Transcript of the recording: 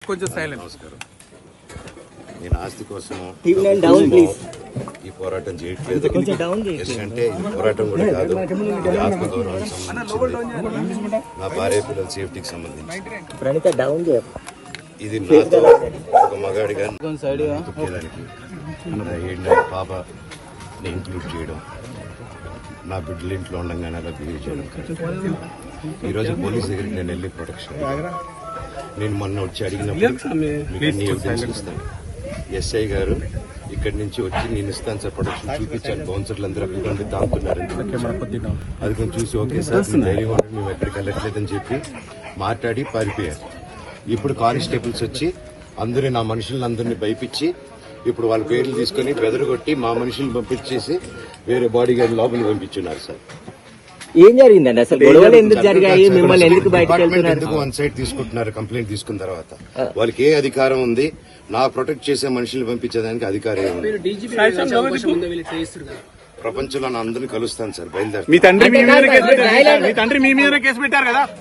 కొంచెం సైలెంట్. నమస్కారం. నేను ఆస్తి కోసం ఈ పోరాటం చేయట్లేదు. ఎందుకంటే ఈ పోరాటం కూడా కాదు, ఇది ఆత్మగౌరవానికి సంబంధించింది, నా భార్య పిల్లల సేఫ్టీకి సంబంధించి. ఇది నాతో ఒక మగాడిగా తొక్కేదానికి నా 7 నెలల పాపని ఇంక్లూడ్ చేయడం, నా బిడ్డల ఇంట్లో ఉండగానే అలా బిహేవ్ చేయడం కాదు. ఈరోజు పోలీస్ దగ్గరికి నేను వెళ్ళి ప్రొటెక్షన్, నేను మొన్న వచ్చి అడిగినప్పుడు మీకు అన్ని ఎవిడెన్స్ ఇస్తాను. ఎస్ఐ గారు ఇక్కడి నుంచి వచ్చి నేను ఇస్తాను సార్ ప్రొటెక్షన్ చూపించాను. బౌన్సర్లు అందరూ అక్కడ దాంతున్నారు, అది కొంచెం చూసి ఓకే సార్ ధైర్యం ఉండండి, మేము ఎక్కడికి వెళ్ళట్లేదని చెప్పి మాట్లాడి పారిపోయారు. ఇప్పుడు కానిస్టేబుల్స్ వచ్చి అందరూ నా మనుషులందరినీ భయపించి ఇప్పుడు వాళ్ళ పేర్లు తీసుకుని బెదరగొట్టి మా మనుషులను పంపించేసి వేరే బాడీ గార్డ్ లోపలికి పంపించున్నారు సార్. ఏం జరిగిందండి అసలు? గొడవలు ఎందుకు జరిగాయి? మిమ్మల్ని ఎందుకు బయటకు వెళ్తున్నారు? ఎందుకు వన్ సైడ్ తీసుకుంటున్నారు? కంప్లైంట్ తీసుకున్న తర్వాత వాళ్ళకి ఏ అధికారం ఉంది? నా ప్రొటెక్ట్ చేసే మనుషుల్ని పంపించేదానికి అధికారం ఉంది. ప్రపంచంలో నా అందరినీ కలుస్తాను సార్, బయలుదేరి. మీ తండ్రి మీ మీద కేసు పెట్టారు కదా?